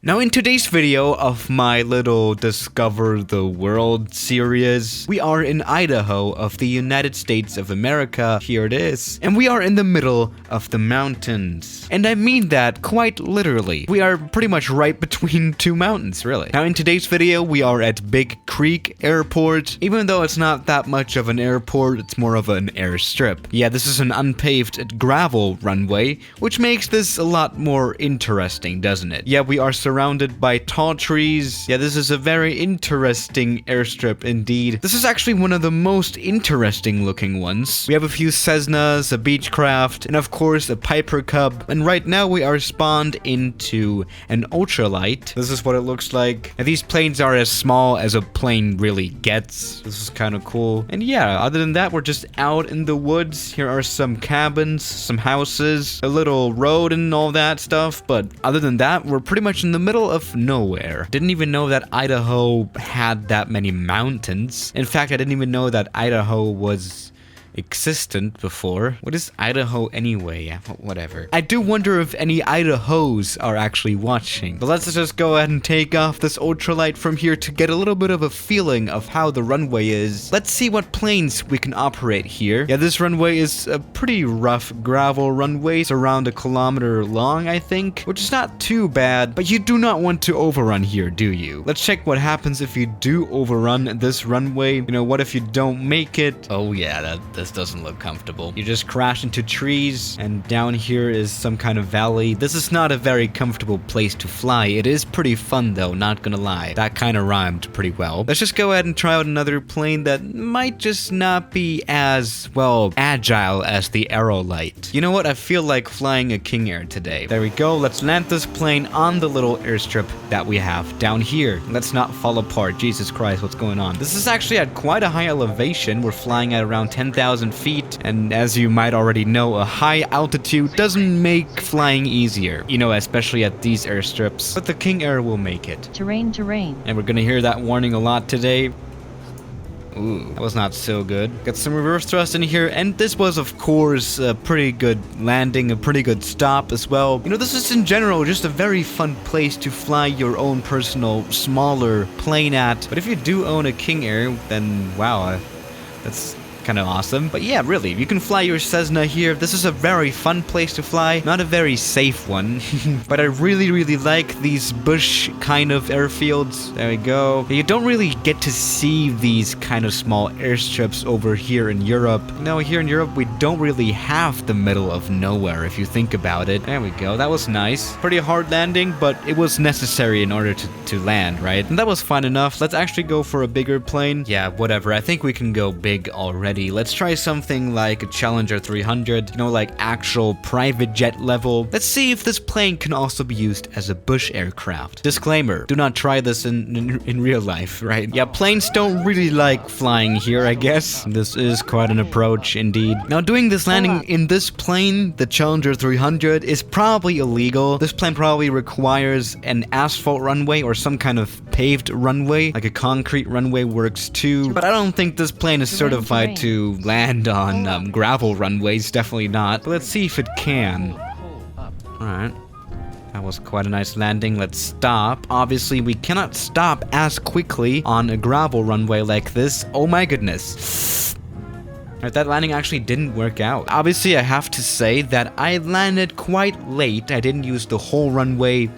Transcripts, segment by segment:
Now in today's video of my little Discover the World series, we are in Idaho of the United States of America, here it is, and we are in the middle of the mountains. And I mean that quite literally. We are pretty much right between two mountains, really. Now in today's video, we are at Big Creek Airport. Even though it's not that much of an airport, it's more of an airstrip. Yeah, this is an unpaved gravel runway, which makes this a lot more interesting, doesn't it? Yeah, we are surrounded by tall trees. Yeah, this is a very interesting airstrip indeed. This is actually one of the most interesting looking ones. We have a few Cessnas, a Beechcraft, and of course a Piper Cub. And right now we are spawned into an ultralight. This is what it looks like. And these planes are as small as a plane really gets. This is kind of cool. And yeah, other than that, we're just out in the woods. Here are some cabins, some houses, a little road and all that stuff. But other than that, we're pretty much in the middle of nowhere. Didn't even know that Idaho had that many mountains. In fact, I didn't even know that Idaho was existent before. What is Idaho anyway? Yeah, whatever. I do wonder if any Idahos are actually watching. But let's just go ahead and take off this ultralight from here to get a little bit of a feeling of how the runway is. Let's see what planes we can operate here. Yeah, this runway is a pretty rough gravel runway. It's around 1 kilometer long, I think, which is not too bad, but you do not want to overrun here, do you? Let's check what happens if you do overrun this runway. You know, what if you don't make it? Oh yeah, this doesn't look comfortable. You just crash into trees, and down here is some kind of valley. This is not a very comfortable place to fly. It is pretty fun though, not gonna lie. That kind of rhymed pretty well. Let's just go ahead and try out another plane that might just not be as, well, agile as the Aerolite. You know what? I feel like flying a King Air today. There we go. Let's land this plane on the little airstrip that we have down here. Let's not fall apart. Jesus Christ, what's going on? This is actually at quite a high elevation. We're flying at around 10,000 feet, and as you might already know, a high altitude doesn't make flying easier, you know, especially at these airstrips, but the King Air will make it. Terrain. And we're gonna hear that warning a lot today. Ooh, that was not so good. Got some reverse thrust in here, and this was, of course, a pretty good landing, a pretty good stop as well. You know, this is in general just a very fun place to fly your own personal, smaller plane at. But if you do own a King Air, then wow, that's kind of awesome. But yeah, really, you can fly your Cessna here. This is a very fun place to fly, not a very safe one. But I really like these bush kind of airfields. There we go. You don't really get to see these kind of small airstrips over here in Europe. You know, here in Europe we don't really have the middle of nowhere if you think about it. There we go. That was nice. Pretty hard landing, but it was necessary in order to land, right? And that was fun enough. Let's actually go for a bigger plane. Yeah, whatever. I think we can go big already. Let's try something like a Challenger 300, you know, like actual private jet level. Let's see if this plane can also be used as a bush aircraft. Disclaimer, do not try this in real life, right? Yeah, planes don't really like flying here, I guess. This is quite an approach indeed. Now, doing this landing in this plane, the Challenger 300, is probably illegal. This plane probably requires an asphalt runway or some kind of paved runway, like a concrete runway works too. But I don't think this plane is certified to land on gravel runways, definitely not. But let's see if it can. Alright. That was quite a nice landing. Let's stop. Obviously, we cannot stop as quickly on a gravel runway like this. Oh my goodness. Alright, that landing actually didn't work out. Obviously, I have to say that I landed quite late. I didn't use the whole runway,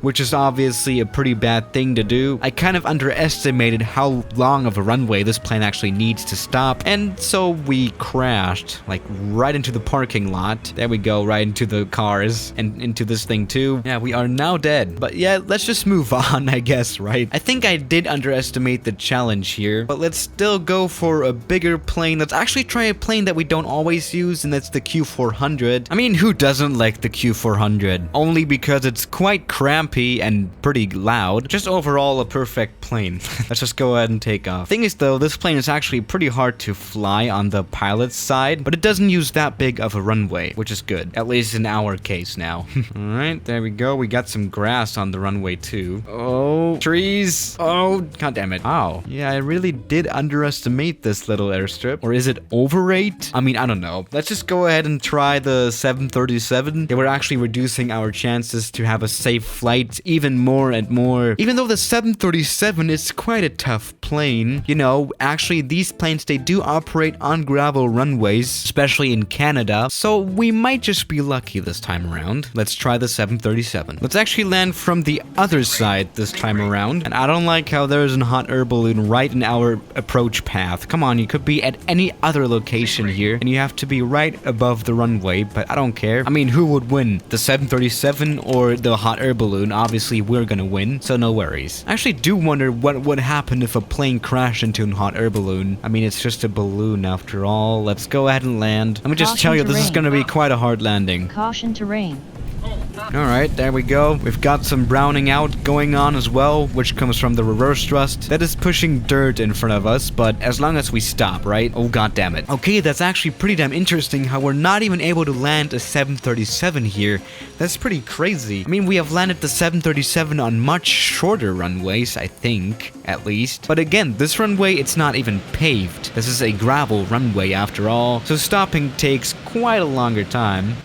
which is obviously a pretty bad thing to do. I kind of underestimated how long of a runway this plane actually needs to stop, and so we crashed, like, right into the parking lot. There we go, right into the cars, and into this thing too. Yeah, we are now dead. But yeah, let's just move on, I guess, right? I think I did underestimate the challenge here, but let's still go for a bigger plane. Let's actually try a plane that we don't always use, and that's the Q400. I mean, who doesn't like the Q400? Only because it's quite cramped and pretty loud. Just overall a perfect plane. Let's just go ahead and take off. Thing is though, this plane is actually pretty hard to fly on the pilot's side, but it doesn't use that big of a runway, which is good. At least in our case now. Alright, there we go. We got some grass on the runway too. Oh, No. Trees. Oh, god damn it. Wow. Yeah, I really did underestimate this little airstrip. Or is it overrate? I mean, I don't know. Let's just go ahead and try the 737. Yeah, we're actually reducing our chances to have a safe flight even more and more. Even though the 737 is quite a tough plane, you know, actually these planes, they do operate on gravel runways, especially in Canada, so we might just be lucky this time around. Let's try the 737. Let's actually land from the other side this time around, and I don't like how there's a hot air balloon right in our approach path. Come on, you could be at any other location here, and you have to be right above the runway, but I don't care. I mean, who would win? The 737 or the hot air balloon? Obviously, we're gonna win, so no worries. I actually do wonder what would happen if a plane crashed into a hot air balloon. I mean, it's just a balloon after all. Let's go ahead and land. Let me just tell you, this is gonna be quite a hard landing. Caution terrain. Alright, there we go. We've got some browning out going on as well, which comes from the reverse thrust. That is pushing dirt in front of us, but as long as we stop, right? Oh, god damn it. Okay, that's actually pretty damn interesting how we're not even able to land a 737 here. That's pretty crazy. I mean, we have landed the 737 on much shorter runways, I think, at least. But again, this runway, it's not even paved. This is a gravel runway after all, so stopping takes quite a longer time.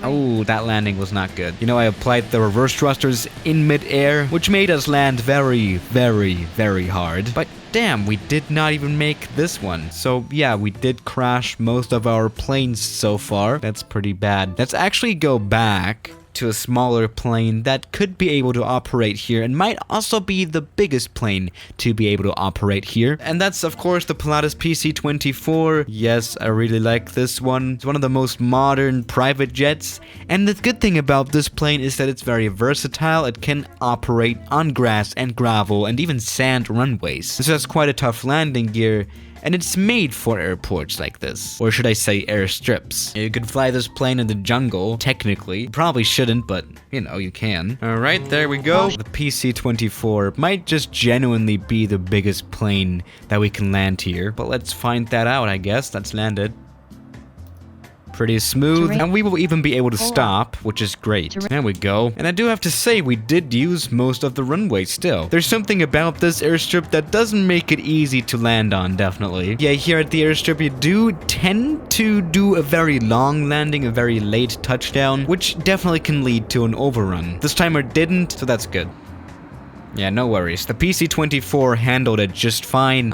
Oh, that landing was not good. You know, I applied the reverse thrusters in mid-air, which made us land very, very, very hard. But damn, we did not even make this one. So yeah, we did crash most of our planes so far. That's pretty bad. Let's actually go back to a smaller plane that could be able to operate here and might also be the biggest plane to be able to operate here. And that's of course the Pilatus PC-24. Yes, I really like this one. It's one of the most modern private jets. And the good thing about this plane is that it's very versatile. It can operate on grass and gravel and even sand runways. So that's quite a tough landing gear. And it's made for airports like this. Or should I say airstrips. You could fly this plane in the jungle, technically. You probably shouldn't, but, you know, you can. Alright, there we go. The PC-24 might just genuinely be the biggest plane that we can land here. But let's find that out, I guess. Let's land it. Pretty smooth, and we will even be able to stop, which is great. There we go. And I do have to say, we did use most of the runway still. There's something about this airstrip that doesn't make it easy to land on, definitely. Yeah, here at the airstrip, you do tend to do a very long landing, a very late touchdown, which definitely can lead to an overrun. This timer didn't, so that's good. Yeah, no worries. The PC-24 handled it just fine.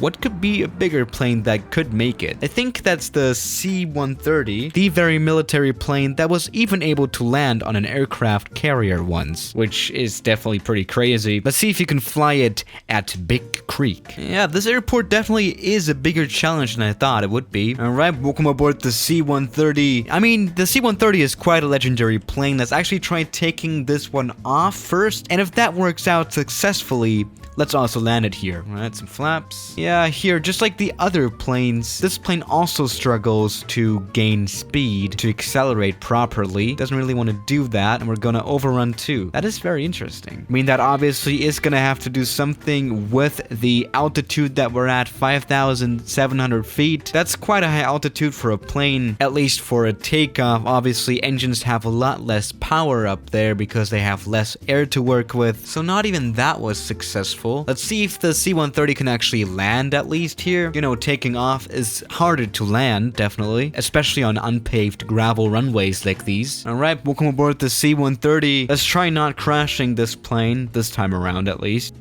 What could be a bigger plane that could make it? I think that's the C130, the very military plane that was even able to land on an aircraft carrier once, which is definitely pretty crazy. Let's see if you can fly it at Big Creek. Yeah, this airport definitely is a bigger challenge than I thought it would be. Alright, welcome aboard the C130. I mean, the C130 is quite a legendary plane. Let's actually try taking this one off first, and if that works out successfully, let's also land it here. Alright, some flaps. Yeah, here, just like the other planes, this plane also struggles to gain speed, to accelerate properly. Doesn't really want to do that, and we're gonna overrun too. That is very interesting. I mean, that obviously is gonna have to do something with the altitude that we're at, 5,700 feet. That's quite a high altitude for a plane, at least for a takeoff. Obviously, engines have a lot less power up there because they have less air to work with, so not even that was successful. Let's see if the C130 can actually land at least here. You know, taking off is harder to land, definitely, especially on unpaved gravel runways like these. Alright, welcome aboard the C130. Let's try not crashing this plane, this time around at least.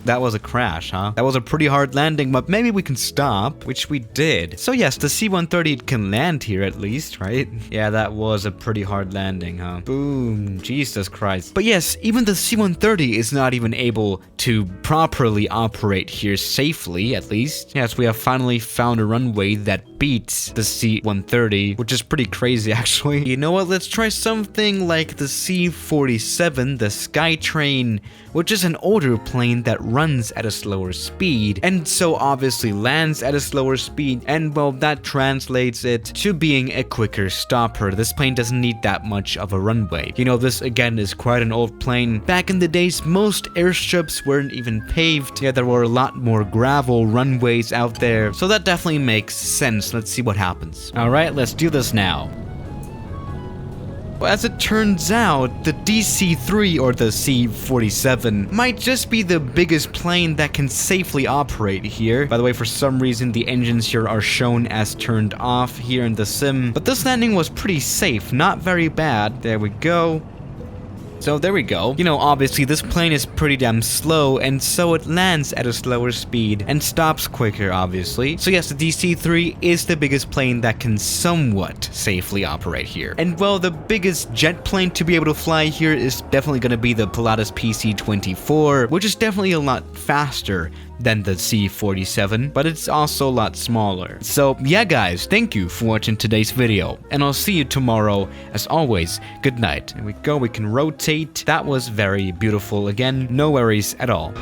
That was a crash, huh? That was a pretty hard landing, but maybe we can stop, which we did. So yes, the C-130 can land here at least, right? Yeah, that was a pretty hard landing, huh? Boom, Jesus Christ. But yes, even the C-130 is not even able to properly operate here safely, at least. Yes, we have finally found a runway that beats the C-130, which is pretty crazy, actually. You know what? Let's try something like the C-47, the Skytrain, which is an older plane that runs at a slower speed, and so obviously lands at a slower speed, and well, that translates it to being a quicker stopper. This plane doesn't need that much of a runway. You know, this again is quite an old plane. Back in the days, most airstrips weren't even paved. Yeah, there were a lot more gravel runways out there, so that definitely makes sense. Let's see what happens. Alright, let's do this now. Well, as it turns out, the DC-3 or the C47 might just be the biggest plane that can safely operate here. By the way, for some reason, the engines here are shown as turned off here in the sim, but this landing was pretty safe, not very bad. There we go. So there we go. You know, obviously this plane is pretty damn slow, and so it lands at a slower speed and stops quicker, obviously. So yes, the DC-3 is the biggest plane that can somewhat safely operate here. And well, the biggest jet plane to be able to fly here is definitely going to be the Pilatus PC-24, which is definitely a lot faster than the C47, but it's also a lot smaller. So yeah guys, thank you for watching today's video, and I'll see you tomorrow. As always, good night. There we go, we can rotate. That was very beautiful again, no worries at all.